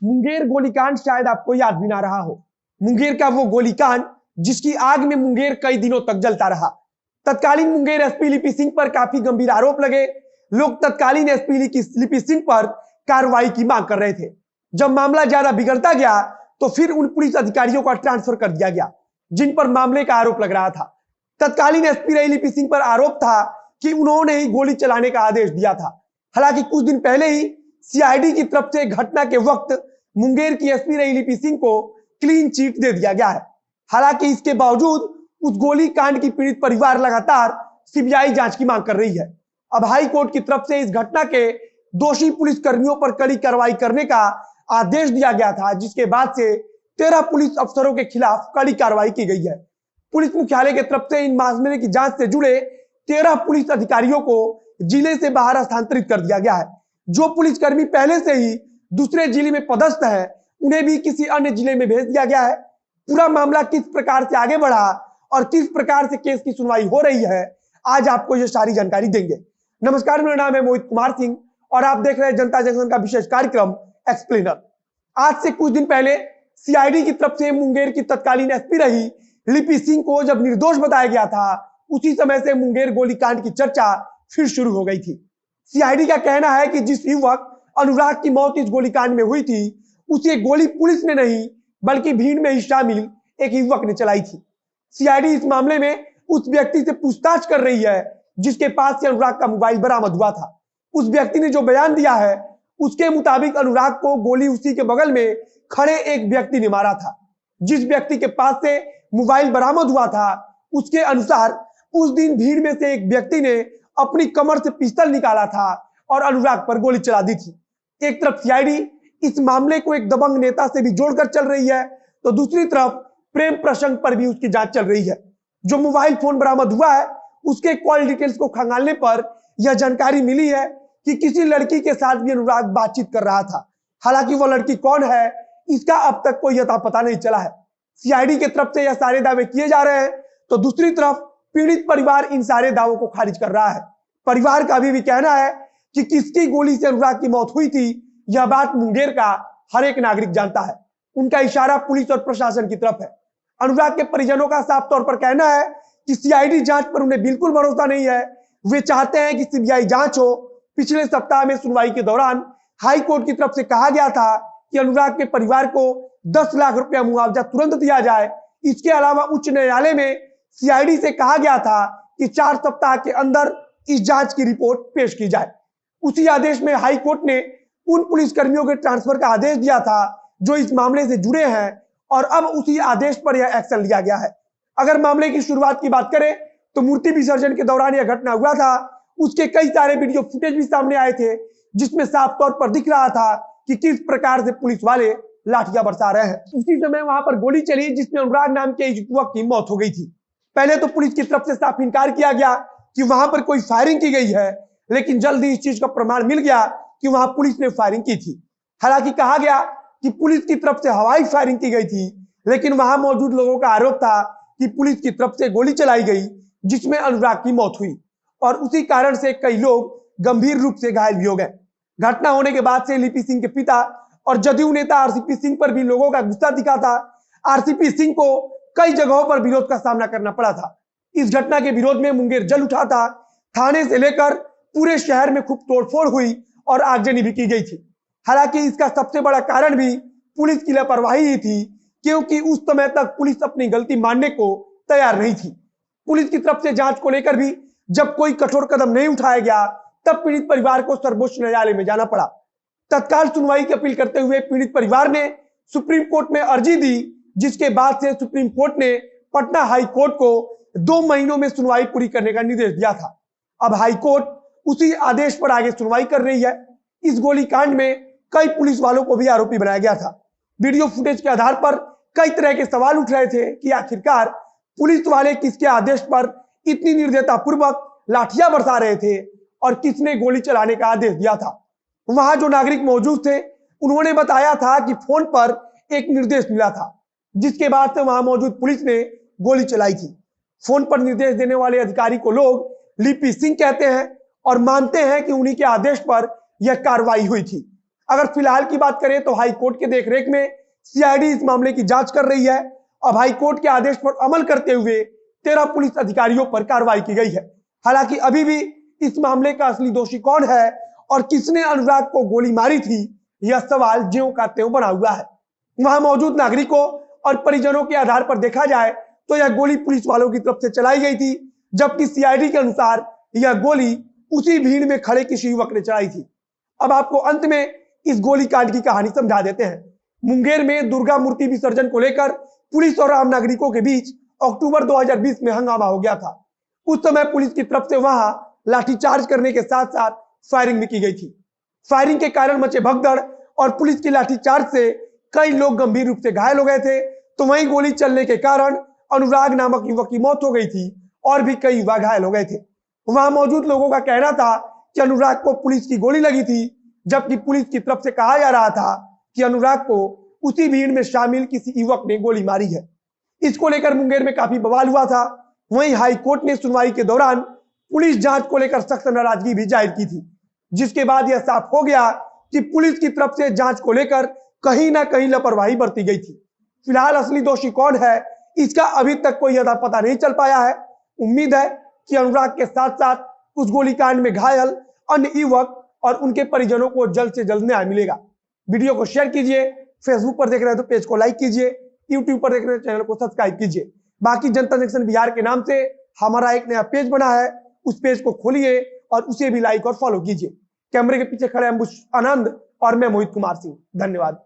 मुंगेर गोलीकांड शायद आपको याद भी ना रहा हो। मुंगेर का वो गोलीकांड जिसकी आग में मुंगेर कई दिनों तक जलता रहा। तत्कालीन मुंगेर एसपी लिपि सिंह पर काफी गंभीर आरोप लगे। लोग तत्कालीन एसपी लिपि सिंह पर कार्रवाई की मांग कर रहे थे। जब मामला ज्यादा बिगड़ता गया तो फिर उन पुलिस अधिकारियों का ट्रांसफर कर दिया गया जिन पर मामले का आरोप लग रहा था। तत्कालीन एसपी रही लिपि सिंह पर आरोप था कि उन्होंने ही गोली चलाने का आदेश दिया था। हालांकि कुछ दिन पहले ही सीआईडी की तरफ से घटना के वक्त मुंगेर की एसपी रही लिपि सिंह को क्लीन चिट दे दिया गया है। हालांकि इसके बावजूद उस गोली कांड की पीड़ित परिवार लगातार सीबीआई जांच की मांग कर रही है। अब हाई कोर्ट की तरफ से इस घटना के दोषी पुलिस कर्मियों पर कड़ी कार्रवाई करने का आदेश दिया गया था, जिसके बाद से 13 पुलिस अफसरों के खिलाफ कड़ी कार्रवाई की गई है। पुलिस मुख्यालय की तरफ से इन मामले की जांच से जुड़े 13 पुलिस अधिकारियों को जिले से बाहर स्थानांतरित कर दिया गया है। जो पुलिसकर्मी पहले से ही दूसरे जिले में पदस्थ है उन्हें भी किसी अन्य जिले में भेज दिया गया है। पूरा मामला किस प्रकार से आगे बढ़ा और किस प्रकार से केस की सुनवाई हो रही है, आज आपको ये सारी जानकारी देंगे। नमस्कार, मेरा नाम है मोहित कुमार सिंह और आप देख रहे हैं जनता जंक्शन का विशेष कार्यक्रम एक्सप्लेनर। आज से कुछ दिन पहले सीआईडी की तरफ से मुंगेर की तत्कालीन एसपी रही लिपि सिंह को जब निर्दोष बताया गया था, उसी समय से मुंगेर गोलीकांड की चर्चा फिर शुरू हो गई थी। सीआईडी का कहना है कि जिस युवक अनुराग की मौत इस गोलीकांड में हुई थी, उसे गोली पुलिस ने नहीं बल्कि भीड़ में ही शामिल एक युवक ने चलाई थी। सीआईडी इस मामले में उस व्यक्ति से पूछताछ कर रही है जिसके पास से अनुराग का मोबाइल बरामद हुआ था। उस व्यक्ति ने जो बयान दिया है उसके मुताबिक अनुराग को गोली उसी के बगल में खड़े एक व्यक्ति ने मारा था। जिस व्यक्ति के पास से मोबाइल बरामद हुआ था उसके अनुसार उस दिन भीड़ में से एक व्यक्ति ने अपनी कमर से पिस्तौल निकाला था और अनुराग पर गोली चला दी थी। एक तरफ सीआईडी इस मामले को एक दबंग नेता से भी जोड़कर चल रही है तो दूसरी तरफ प्रेम प्रसंग पर भी उसकी जांच चल रही है। जो मोबाइल फोन बरामद हुआ है उसके कॉल डिटेल्स को खंगालने पर यह जानकारी मिली है कि किसी लड़की के साथ भी अनुराग बातचीत कर रहा था। हालांकि वह लड़की कौन है इसका अब तक कोई अता पता नहीं चला है। सीआईडी की तरफ से यह सारे दावे किए जा रहे हैं तो दूसरी तरफ पीड़ित परिवार इन सारे दावों को खारिज कर रहा है। परिवार का अभी भी कहना है कि किसकी गोली से अनुराग की मौत हुई थी यह बात मुंगेर का हर एक नागरिक जानता है। उनका इशारा पुलिस और प्रशासन की तरफ है। अनुराग के परिजनों का साफ तौर पर कहना है कि सीआईडी जांच पर उन्हें बिल्कुल भरोसा नहीं है। वे चाहते हैं कि सीबीआई जांच हो। पिछले सप्ताह में सुनवाई के दौरान हाई कोर्ट की तरफ से कहा गया था कि अनुराग के परिवार को 10 लाख रुपया मुआवजा तुरंत दिया जाए। इसके अलावा उच्च न्यायालय में सीआईडी से कहा गया था कि 4 सप्ताह के अंदर इस जांच की रिपोर्ट पेश की जाए। उसी आदेश में हाई कोर्ट ने उन पुलिसकर्मियों के ट्रांसफर का आदेश दिया था जो इस मामले से जुड़े हैं और अब उसी आदेश पर यह एक्शन लिया गया है। अगर मामले की शुरुआत की बात करें तो मूर्ति विसर्जन के दौरान यह घटना हुआ था। उसके कई सारे वीडियो फुटेज भी सामने आए थे जिसमें साफ तौर पर दिख रहा था कि किस प्रकार से पुलिस वाले लाठियां बरसा रहे हैं। उसी समय वहां पर गोली चली जिसमें अनुराग नाम के युवक की मौत हो गई थी। पहले तो पुलिस की तरफ से साफ इनकार किया गया कि वहां पर कोई फायरिंग की गई है, लेकिन जल्द ही इस चीज का प्रमाण मिल गया कि वहां पुलिस ने फायरिंग की थी। हालांकि कहा गया कि पुलिस की तरफ से हवाई फायरिंग की गई थी, लेकिन वहां मौजूद लोगों का आरोप था कि पुलिस की तरफ से गोली चलाई गई जिसमें अनुराग की मौत हुई और उसी कारण से कई लोग गंभीर रूप से घायल भी हो गए। घटना होने के बाद से लिपि सिंह के पिता और जदयू नेता आरसीपी सिंह पर भी लोगों का गुस्सा दिखा था। आरसीपी सिंह को कई जगहों पर विरोध का सामना करना पड़ा था। इस घटना के विरोध में मुंगेर जल उठा था। थाने से लेकर पूरे शहर में खूब तोड़फोड़ हुई और आगजनी भी की गई थी। हालांकि इसका सबसे बड़ा कारण भी पुलिस की लापरवाही ही थी, क्योंकि उस समय तक पुलिस अपनी गलती मानने को तैयार नहीं थी। पुलिस की तरफ से जांच को लेकर भी जब कोई कठोर कदम नहीं उठाया गया तब पीड़ित परिवार को सर्वोच्च न्यायालय में जाना पड़ा। तत्काल सुनवाई की अपील करते हुए पीड़ित परिवार ने सुप्रीम कोर्ट में अर्जी दी, जिसके बाद से सुप्रीम कोर्ट ने पटना हाई कोर्ट को 2 महीनों में सुनवाई पूरी करने का निर्देश दिया था। अब हाई कोर्ट उसी आदेश पर आगे सुनवाई कर रही है। इस गोलीकांड में कई पुलिस वालों को भी आरोपी बनाया गया था। वीडियो फुटेज के आधार पर कई तरह के सवाल उठ रहे थे कि आखिरकार पुलिस वाले किसके आदेश पर इतनी निर्दयता पूर्वक लाठियां बरसा रहे थे और किसने गोली चलाने का आदेश दिया था। वहां जो नागरिक मौजूद थे उन्होंने बताया था कि फोन पर एक निर्देश मिला था, जिसके बाद से वहां मौजूद पुलिस ने गोली चलाई थी। फोन पर निर्देश देने वाले अधिकारी को लोग लिपि सिंह कहते हैं और मानते हैं कि उन्हीं के आदेश पर यह कार्रवाई हुई थी। अगर फिलहाल की बात करें तो हाई कोर्ट के देखरेख में सीआईडी इस मामले की जांच कर रही है। अब हाई कोर्ट के आदेश पर अमल करते हुए 13 पुलिस अधिकारियों पर कार्रवाई की गई है। हालांकि अभी भी इस मामले का असली दोषी कौन है और किसने अनुराग को गोली मारी थी, यह सवाल ज्यों का त्यों बना हुआ है। वहां मौजूद नागरिकों और परिजनों के आधार पर देखा जाए तो यह गोली पुलिस वालों की तरफ से चलाई गई थी, जबकि सीआईडी के अनुसार यह गोली उसी भीड़ में खड़े किसी युवक ने चलाई थी। अब आपको अंत में इस गोलीकांड की कहानी समझा देते हैं। मुंगेर में दुर्गा मूर्ति विसर्जन को लेकर पुलिस और आम नागरिकों के बीच अक्टूबर 2020 में हंगामा हो गया था। उस समय पुलिस की तरफ से वहां लाठीचार्ज करने के साथ साथ फायरिंग भी की गई थी। फायरिंग के कारण मचे भगदड़ और पुलिस की लाठीचार्ज से कई लोग गंभीर रूप से घायल हो गए थे। तो वहीं गोली चलने के कारण अनुराग नामक युवक की मौत हो गई थी और भी कई युवा घायल हो गए थे। वहां मौजूद लोगों का कहना था कि अनुराग को पुलिस की गोली लगी थी, जबकि पुलिस की तरफ से कहा जा रहा था कि अनुराग को उसी भीड़ में शामिल किसी युवक ने गोली मारी है। इसको लेकर मुंगेर में काफी बवाल हुआ था। वहीं हाई कोर्ट ने सुनवाई के दौरान पुलिस जांच को लेकर सख्त नाराजगी भी जाहिर की थी, जिसके बाद यह साफ हो गया कि पुलिस की तरफ से जांच को लेकर कहीं ना कहीं लापरवाही बरती गई थी। फिलहाल असली दोषी कौन है, इसका अभी तक कोई अता पता नहीं चल पाया है। उम्मीद है कि अनुराग के साथ साथ उस गोलीकांड में घायल अन्य युवक और उनके परिजनों को जल्द से जल्द न्याय मिलेगा। वीडियो को शेयर कीजिए, फेसबुक पर देख रहे हैं तो पेज को लाइक कीजिए, यूट्यूब पर देख रहे हैं चैनल को सब्सक्राइब कीजिए। बाकी जनता जंक्शन बिहार के नाम से हमारा एक नया पेज बना है, उस पेज को खोलिए और उसे भी लाइक और फॉलो कीजिए। कैमरे के पीछे खड़े अंबुश आनंद और मैं मोहित कुमार सिंह। धन्यवाद।